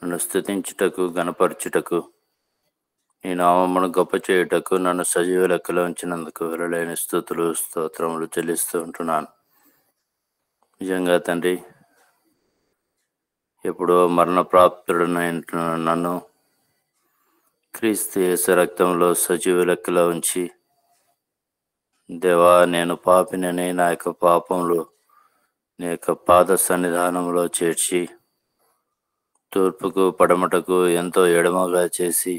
నన్ను స్తుతించుటకు, గణపరచుటకు, నీ నామమును గొప్ప చేయుటకు నన్ను సజీవ లెక్కలో ఉంచినందుకు విలువైన స్తుతులు, స్తోత్రములు చెల్లిస్తూ ఉంటున్నాను. నిజంగా తండ్రి, ఎప్పుడో మరణప్రాప్తుడనైన నన్ను క్రీస్తు యేసు రక్తంలో సజీవ లెక్కలో ఉంచి, దేవా నేను పాపినని నా యొక్క పాపములు నీ యొక్క పాద సన్నిధానంలో చేర్చి, తూర్పుకు పడమటకు ఎంతో ఎడమగా చేసి,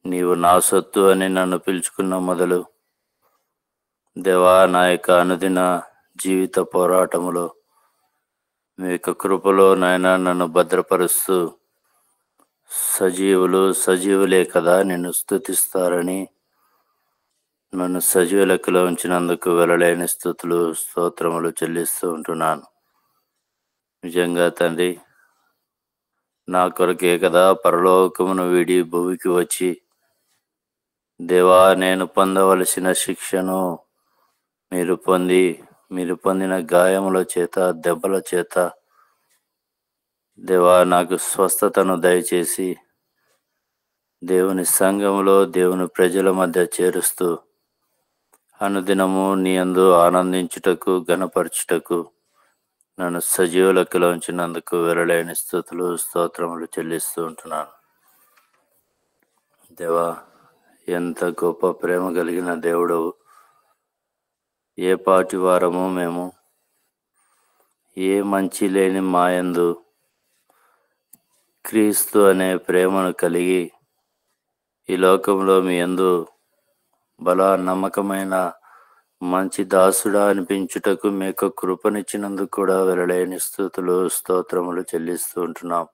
నీవు నా సొత్తు అని నన్ను పిలుచుకున్న మొదలు, దేవా నా యొక్క అనుదిన జీవిత పోరాటములో మీ యొక్క కృపలో నాయన నన్ను భద్రపరుస్తూ, సజీవులే కదా నిన్ను స్తుతిస్తారని నన్ను సజీవ లెక్కలో ఉంచినందుకు వెలలేని స్తుతులు, స్తోత్రములు చెల్లిస్తూ ఉంటున్నాను. నిజంగా తండ్రి, నా కొరకే కదా పరలోకమును వీడి భూమికి వచ్చి, దేవా నేను పొందవలసిన శిక్షను మీరు పొందిన గాయముల చేత, దెబ్బల చేత దేవా నాకు స్వస్థతను దయచేసి, దేవుని సంఘములో దేవుని ప్రజల మధ్య చేరుస్తూ, అనుదినము నీ యందు ఆనందించుటకు, గణపరచుటకు నన్ను సజీవ లెక్కలో ఉంచినందుకు వెలలేని స్తుతులు, స్తోత్రములు చెల్లిస్తూ ఉంటున్నాను. దేవా, ఎంత గొప్ప ప్రేమ కలిగిన దేవుడవు. ఏ పాటి వారము మేము, ఏ మంచి లేని మాయందు క్రీస్తు అనే ప్రేమను కలిగి ఈ లోకంలో మీ యందు నమ్మకమైన మంచి దాసుడా అనిపించుటకు మీకు కృపనిచ్చినందుకు కూడా వెలలేని స్తుతులు, స్తోత్రములు చెల్లిస్తూ ఉంటున్నాం.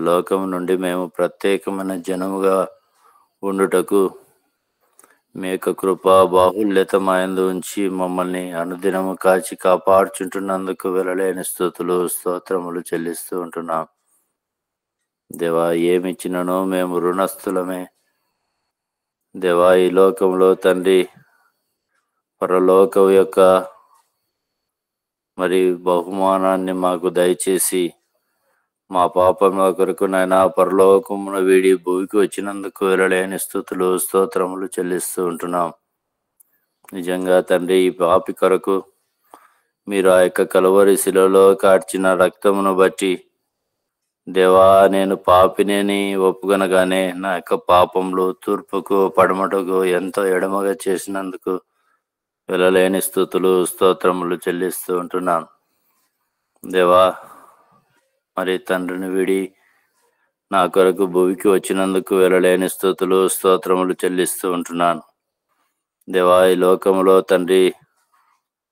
లోకం నుండి మేము ప్రత్యేకమైన జనముగా ఉండుటకు మీ యొక్క కృప బాహుల్యత మాయందు ఉంచి మమ్మల్ని అనుదినము కాచి కాపాడుచుంటున్నందుకు వెలలేని స్తుతులు, స్తోత్రములు చెల్లిస్తూ ఉంటున్నాం. దేవా, ఏమిచ్చిననో మేము రుణస్థులమే. దేవా, ఈ లోకంలో తండ్రి పరలోకం యొక్క బహుమానాన్ని మాకు దయచేసి, మా పాపముల కొరకు నాయన పరలోకమును వీడి భూమికి వచ్చినందుకు వెలలేని స్తుతులు, స్తోత్రములు చెల్లిస్తూ ఉంటున్నాం. నిజంగా తండ్రి, ఈ పాపి కొరకు మీరు ఆ యొక్క కలువరి శిలలో కార్చిన రక్తమును బట్టి, దేవా నేను పాపినేని ఒప్పుకొనగానే నా యొక్క పాపములు తూర్పుకు పడమటకు ఎంతో ఎడమగా చేసినందుకు వెలలేని స్తుతులు, స్తోత్రములు చెల్లిస్తూ ఉంటున్నాను. దేవా, తండ్రిని విడి నా కొరకు భూమికి వచ్చినందుకు వెలలేని స్తుతులు, స్తోత్రములు చెల్లిస్తూ ఉంటున్నాను. దేవా, ఈ లోకములో తండ్రి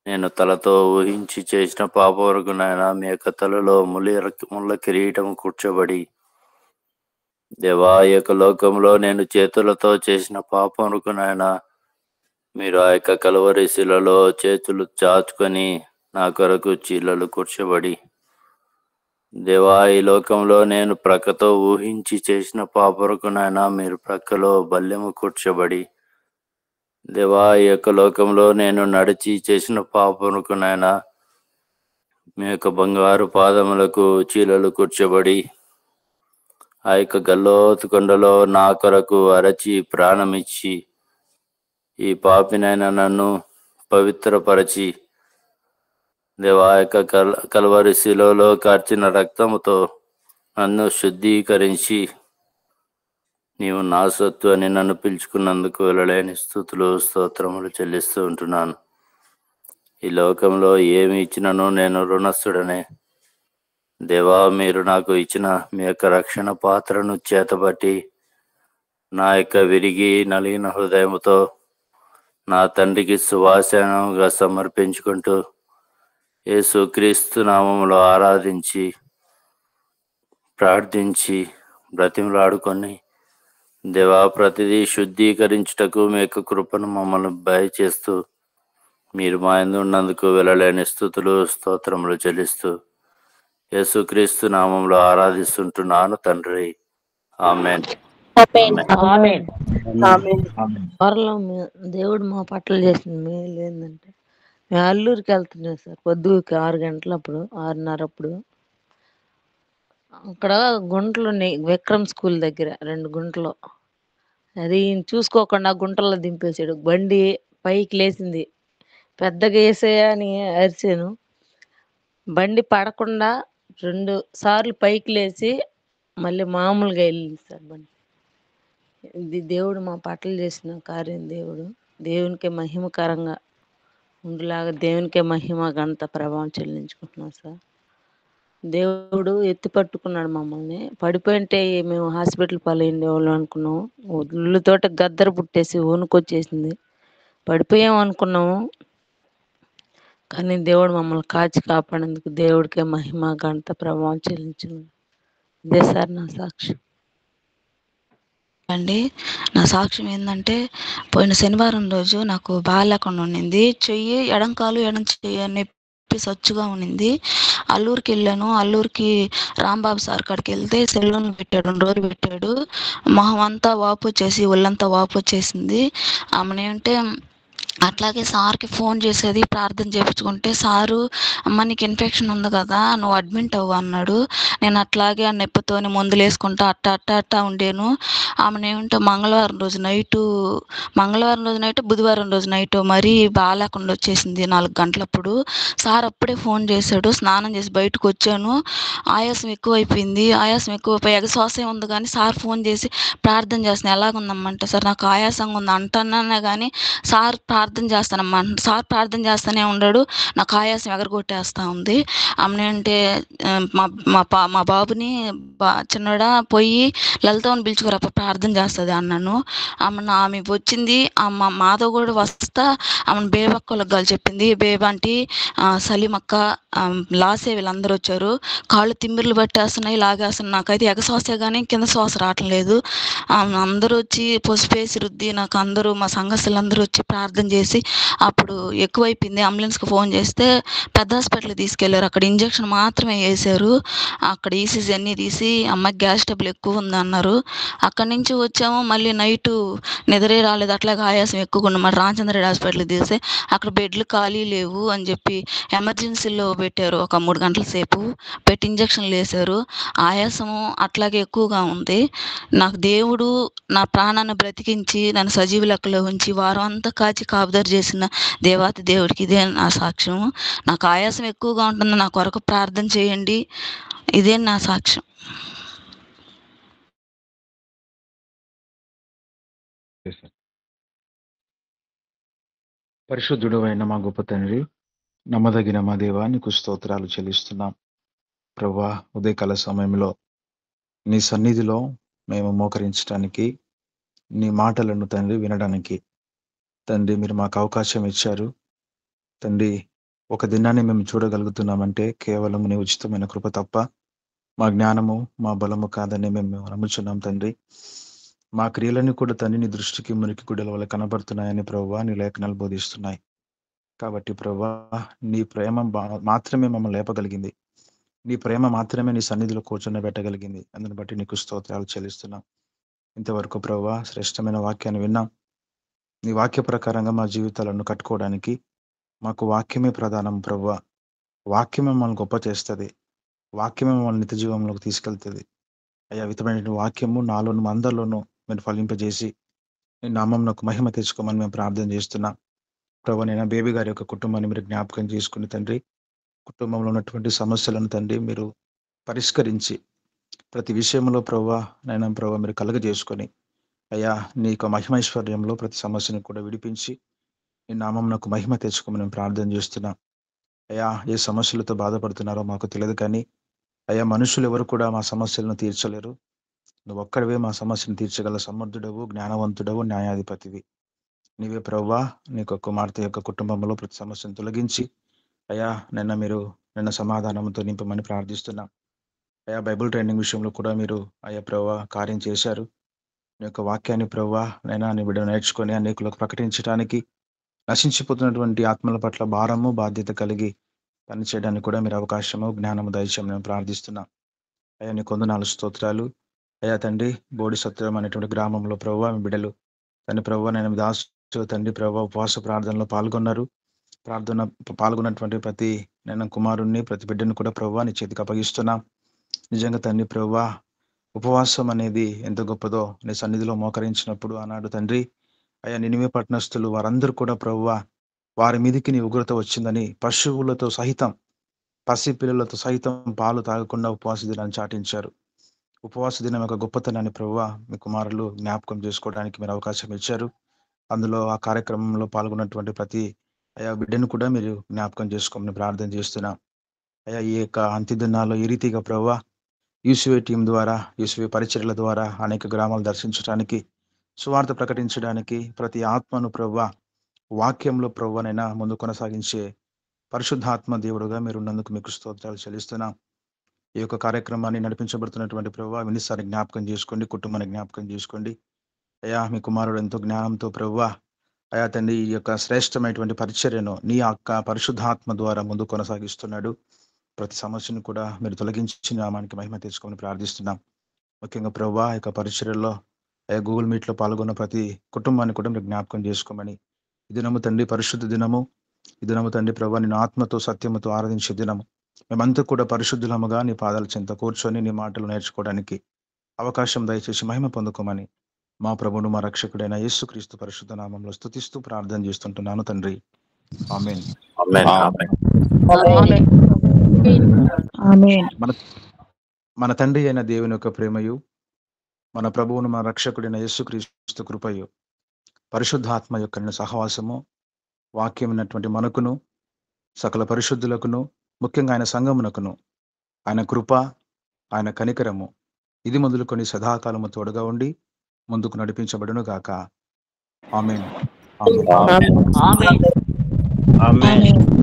నేను తలతో ఊహించి చేసిన పాప వరకు నాయన మీ యొక్క తలలో ముళ్ళ కిరీటం కూర్చోబడి, దేవా ఈ యొక్క లోకంలో నేను చేతులతో చేసిన పాపం వరకు నాయన మీరు ఆ యొక్క కలువరి శిలలో చేతులు చాచుకొని నా కొరకు చీలలు కూర్చోబడి, దేవా ఈ లోకంలో నేను ప్రక్కతో ఊహించి చేసిన పాప వరకు నాయన మీరు ప్రక్కలో బల్లెము కూర్చోబడి, దేవా ఈ యొక్క లోకంలో నేను నడిచి చేసిన పాపమునకు నాయన మీ యొక్క బంగారు పాదములకు చీలలు కూర్చోబడి, ఆ యొక్క గల్లోతు కొండలో నా కొరకు అరచి ప్రాణమిచ్చి ఈ పాపినైనా నన్ను పవిత్రపరచి, దేవా యొక్క కల్వరి శిలలో కార్చిన రక్తముతో నన్ను శుద్ధీకరించి నీవు నా సొత్తు అని నన్ను పిలుచుకున్నందుకు వెలలేని స్తుతులు, స్తోత్రములు చెల్లిస్తూ ఉంటున్నాను. ఈ లోకంలో ఏమి ఇచ్చినను నేను రుణస్థుడనే. దేవా, మీరు నాకు ఇచ్చిన మీ యొక్క రక్షణ పాత్రను చేతబట్టి నా యొక్క విరిగి నలిగిన హృదయముతో నా తండ్రికి సువాసనగా సమర్పించుకుంటూ యేసుక్రీస్తు నామములో ఆరాధించి, ప్రార్థించి, బ్రతిమలాడుకొని దేవా ప్రతిదీ శుద్ధీకరించుటకు మీ యొక్క కృపను మమ్మల్ని దయచేస్తూ మీరు మా యందు ఉన్నందుకు వెలలేని స్తుతులు, స్తోత్రములు చెల్లిస్తూ యేసుక్రీస్తు నామంలో ఆరాధిస్తుంటున్నాను తండ్రి. ఆమేన్. త్వరలో దేవుడు మా పట్ల చేసిన మేలు ఏంటంటే, మేము అల్లూరికి వెళ్తున్నాం సార్. పొద్దుకి 6 గంటలప్పుడు 6:30 అప్పుడు అక్కడ గుంటలు ఉన్నాయి, విక్రమ్ స్కూల్ దగ్గర 2 గుంటలు. అది ఈయన చూసుకోకుండా గుంటల్లో దింపేసాడు. బండి పైకి లేచింది. పెద్దగా ఏసయ్య అని అరిచాను. బండి పడకుండా 2 సార్లు పైకి లేచి మళ్ళీ మామూలుగా వెళ్ళింది సార్ బండి. ఇది దేవుడు మా పట్ల చేసిన కార్యం. దేవునికే మహిమకరంగా ఉండేలాగా దేవునికే మహిమ ఘనత ప్రభావం చెల్లించుకుంటున్నాం సార్. దేవుడు ఎత్తి పట్టుకున్నాడు మమ్మల్ని. పడిపోయింటే మేము హాస్పిటల్ పాలయ్యేవాళ్ళం అనుకున్నాం. ఒళ్ళుతోటి గద్దర పుట్టేసి వణుకొచ్చేసింది. పడిపోయాం అనుకున్నాము. కానీ దేవుడు మమ్మల్ని కాచి కాపాడేందుకు దేవుడికే మహిమ ఘనత ప్రభావం చెల్లించును. ఇదే సార్ నా సాక్ష్యం. అండి, నా సాక్ష్యం ఏంటంటే, పోయిన శనివారం రోజు నాకు బాగాలేకుండా ఉండింది. చెయ్యి ఎడంకాలు ఎడం చెయ్యి నొప్పి సచ్చుగా ఉండింది. అల్లూరికి వెళ్ళాను. అల్లూరికి రాంబాబు సార్ కాడికి వెళ్తే సెలూన్ పెట్టాడు, 2 రోజులు పెట్టాడు. మొహం అంతా వాపు వచ్చేసి ఒళ్ళంతా వాపు వచ్చేసింది. ఆమెనేంటే అట్లాగే సార్కి ఫోన్ చేసేది, ప్రార్థన చేయించుకుంటే సారు, అమ్మ నీకు ఇన్ఫెక్షన్ ఉంది కదా, నువ్వు అడ్మిట్ అవ్వు అన్నాడు. నేను అట్లాగే ఆ నొప్పితోని మందులు వేసుకుంటా అట్టా ఉండేను. ఆమెనేమంటే మంగళవారం రోజు నైట్ బుధవారం రోజు నైట్ మరీ బాగాలేకుండా వచ్చేసింది 4 గంటలప్పుడు. సార్ అప్పుడే ఫోన్ చేశాడు. స్నానం చేసి బయటకు వచ్చాను. ఆయాసం ఎక్కువైపోయింది. ఆయాసం ఎక్కువైపోయి ఎగశ్వాసే ఉంది. కానీ సార్ ఫోన్ చేసి ప్రార్థన చేస్తున్నాను, ఎలాగుందమ్మంటే, సార్ నాకు ఆయాసంగా ఉంది అంటున్నానే కానీ సార్ ప్రార్థన చేస్తానమ్మా. సార్ ప్రార్థన చేస్తూనే ఉన్నాడు. నాకు ఆయాసం ఎగరగొట్టేస్తూ ఉంది. ఆమెనంటే మా బాబుని చిన్నడా పోయి లలితని పిలుచుకురా ప్రార్థన చేస్తుంది అన్నాను. ఆమె వచ్చింది. మాధవ్ కూడా వస్తా ఆమెను బేబక్కలకు గాలి చెప్పింది. బేబంటి, సలీమక్క, లాసే వీళ్ళందరూ వచ్చారు. కాళ్ళు తిమ్మిర్లు పట్టేస్తున్నాయి, లాగేస్తున్నాయి. నాకైతే ఎగశ్వాసే కానీ కింద శ్వాస రావటం లేదు. అందరూ వచ్చి పసుపేసి రుద్ది నాకు అందరూ మా సంఘస్థులందరూ వచ్చి ప్రార్థన చేసి అప్పుడు ఎక్కువైపోయింది. అంబులెన్స్కి ఫోన్ చేస్తే పెద్ద హాస్పిటల్కి తీసుకెళ్లారు. అక్కడ ఇంజక్షన్ మాత్రమే వేశారు. అక్కడ ఈసీజీ అన్నీ తీసి అమ్మాయికి గ్యాస్ ట్రబుల్ ఎక్కువ ఉంది అన్నారు. అక్కడి నుంచి వచ్చాము. మళ్ళీ నైటు నిద్రే రాలేదు. అట్లాగే ఆయాసం ఎక్కువగా ఉంది. మరి రామచంద్రరెడ్డి హాస్పిటల్కి తీస్తే అక్కడ బెడ్లు ఖాళీ లేవు అని చెప్పి ఎమర్జెన్సీలో పెట్టారు. ఒక 3 గంటల సేపు పెట్టి ఇంజక్షన్లు వేశారు. ఆయాసము అట్లాగే ఎక్కువగా ఉంది. నాకు దేవుడు నా ప్రాణాన్ని బ్రతికించి నన్ను సజీవ లెక్కలో ఉంచి వారం అంతా కాచి కాపుదరి చేసిన దేవాతి దేవుడికి ఇదే నా సాక్ష్యం. నాకు ఆయాసం ఎక్కువగా ఉంటుంది. నా కొరకు ప్రార్థన చేయండి. ఇదే నా సాక్ష్యం. పరిశుద్ధుడు అయిన మా గొప్ప తండ్రి, నమ్మదగిన మా దేవా, నీకు స్తోత్రాలు చెల్లిస్తున్నాం. ప్రభా, ఉదయకాల సమయంలో నీ సన్నిధిలో మేము మోకరించడానికి, నీ మాటలను తండ్రి వినడానికి తండ్రి మీరు మాకు అవకాశం ఇచ్చారు. తండ్రి, ఒక దినాన్ని మేము చూడగలుగుతున్నామంటే కేవలం నీ ఉచితమైన కృప తప్ప మా జ్ఞానము మా బలము కాదని మేము నమ్ముచున్నాం తండ్రి. మా క్రియలన్నీ కూడా తండ్రి నీ దృష్టికి మురికి గుడ్డల వల్ల కనబడుతున్నాయని ప్రభువా నీ లేఖనాలు బోధిస్తున్నాయి. కాబట్టి ప్రభువా, నీ ప్రేమ మాత్రమే మమ్మల్ని లేపగలిగింది. నీ ప్రేమ మాత్రమే నీ సన్నిధిలో కూర్చొని అందుని బట్టి నీకు స్తోత్రాలు చెల్లిస్తున్నాం. ఇంతవరకు ప్రభువా శ్రేష్టమైన వాక్యాన్ని విన్నాం. నీ వాక్య ప్రకారంగా మా జీవితాలను కట్టుకోవడానికి మాకు వాక్యమే ప్రధానం ప్రభువా. వాక్యమే మమ్మల్ని గొప్ప చేస్తుంది. వాక్యమే మమ్మల్ని నిత్య జీవంలోకి తీసుకెళ్తుంది. అయ్యా, విధమైన వాక్యము నాలోను అందరిలోనూ మీరు ఫలింపజేసి నీ నామమునకు మహిమ తెచ్చుకోమని మేము ప్రార్థన చేస్తున్నాం. ప్రభు, నేను బేబీ గారి యొక్క కుటుంబాన్ని మీరు జ్ఞాపకం చేసుకుని తండ్రి, కుటుంబంలో ఉన్నటువంటి సమస్యలను తండ్రి మీరు పరిష్కరించి ప్రతి విషయంలో ప్రభువా నైనా ప్రభు మీరు కలుగజేసుకొని అయ్యా నీ యొక్క మహిమైశ్వర్యంలో ప్రతి సమస్యను కూడా విడిపించి నీ నామమునకు మహిమ తెచ్చుకోమని మేము ప్రార్థన చేస్తున్నాం. అయ్యా, ఏ సమస్యలతో బాధపడుతున్నారో మాకు తెలియదు, కానీ అయ్యా మనుషులు ఎవరు కూడా మా సమస్యలను తీర్చలేరు. నువ్వు ఒక్కడివే మా సమస్యను తీర్చగల సమర్థుడవు, జ్ఞానవంతుడవు, న్యాయాధిపతివి నీవే ప్రభువా. నీకు కుమార్తె యొక్క కుటుంబంలో ప్రతి సమస్యను తొలగించి అయ్యా నిన్న సమాధానంతో నింపమని ప్రార్థిస్తున్నాం. అయ్యా, బైబుల్ ట్రైనింగ్ విషయంలో కూడా మీరు అయ్యా ప్రభువా కార్యం చేశారు. నీ యొక్క వాక్యాన్ని ప్రభువా నీ బిడ్డ నేర్చుకొని అనేకులకు ప్రకటించడానికి, నశించిపోతున్నటువంటి ఆత్మల పట్ల భారము బాధ్యత కలిగి పనిచేయడానికి కూడా మీరు అవకాశము జ్ఞానము దయచేయమని మేము ప్రార్థిస్తున్నాం. అయ్యా, నీ కొందనాలు స్తోత్రాలు. అయ్యా తండ్రి, బోడి సత్రం అనేటువంటి గ్రామంలో ప్రభువా మీ బిడ్డలు తండ్రి ప్రభువా నేను దాసు తండ్రి ప్రభువా ఉపవాస ప్రార్థనలో పాల్గొన్నటువంటి ప్రతి నేను కుమారుణ్ణి ప్రతి బిడ్డను కూడా ప్రభువా నీ చేతికి అప్పగిస్తున్నాం. నిజంగా తండ్రి ప్రభువా, ఉపవాసం అనేది ఎంత గొప్పదో నీ సన్నిధిలో మోకరించినప్పుడు ఆనాడు తండ్రి అయ్యా నినివే పట్టణస్థులు వారందరూ కూడా ప్రభువా వారి మీదికి నీ ఉగ్రత వచ్చిందని పశువులతో సహితం పసి పిల్లలతో సైతం పాలు తాగకుండా ఉపవాస దినాన్ని చాటించారు. ఉపవాస దినం యొక్క గొప్పతనాన్ని ప్రభువా మీ కుమారులు జ్ఞాపకం చేసుకోవడానికి మీరు అవకాశం ఇచ్చారు. అందులో ఆ కార్యక్రమంలో పాల్గొన్నటువంటి ప్రతి అయా బిడ్డను కూడా మీరు జ్ఞాపకం చేసుకోమని ప్రార్థన చేస్తున్నాం. అయ్యా ఈ యొక్క అంత్య దినాల్లో ఈ రీతిగా ప్రభువా యూసీవే టీం ద్వారా, యూసీవే పరిచర్యల ద్వారా అనేక గ్రామాలు దర్శించడానికి, సువార్త ప్రకటించడానికి, ప్రతి ఆత్మను ప్రభువా వాక్యంలో ప్రభువనైనా ముందు కొనసాగించే పరిశుద్ధాత్మ దేవుడుగా మీరు ఉన్నందుకు మీకు స్తోత్రాలు చెల్లిస్తున్నాం. ఈ యొక్క కార్యక్రమాన్ని నడిపించబడుతున్నటువంటి ప్రభువా వినిసారి జ్ఞాపకం చేసుకోండి, కుటుంబాన్ని జ్ఞాపకం చేసుకోండి. అయ్యా మీ కుమారుడు ఎంతో జ్ఞానంతో ప్రభువా అయా తండ్రి ఈ యొక్క శ్రేష్టమైనటువంటి పరిచర్యను నీ యొక్క పరిశుద్ధాత్మ ద్వారా ముందు కొనసాగిస్తున్నాడు. ప్రతి సమస్యను కూడా మీరు తొలగించి నామానికి మహిమ తెచ్చుకోమని ప్రార్థిస్తున్నాం. ముఖ్యంగా ప్రభువా యొక్క పరిచర్యల్లో గూగుల్ మీట్లో పాల్గొన్న ప్రతి కుటుంబాన్ని కూడా మీరు జ్ఞాపకం చేసుకోమని, ఈ దినము తండ్రి పరిశుద్ధ దినము, ఈ దినము తండ్రి ప్రభువా నిన్ను ఆత్మతో సత్యముతో ఆరాధించే దినము, మేమంతా కూడా పరిశుద్ధులముగా నీ పాదాల చెంత కూర్చొని నీ మాటలు నేర్చుకోవడానికి అవకాశం దయచేసి మహిమ పొందుకోమని మా ప్రభువును మా రక్షకుడైన యేసుక్రీస్తు పరిశుద్ధ నామంలో స్తుతిస్తూ ప్రార్థన చేస్తుంటున్నాను తండ్రి. ఆమేన్. ఆమేన్. మన తండ్రి అయిన దేవుని యొక్క ప్రేమయు, మన ప్రభువును మన రక్షకుడైన యేసుక్రీస్తు కృపయు, పరిశుద్ధాత్మ యొక్క సహవాసము, వాక్యమైనటువంటి మనకును సకల పరిశుద్ధులకును ముఖ్యంగా ఆయన సంఘమునకును ఆయన కృప, ఆయన కనికరము ఇది మొదలుకొని సదాకాలము తోడుగా ఉండి ముందుకు నడిపించబడును గాక. ఆమేన్. ఆమేన్. ఆమేన్.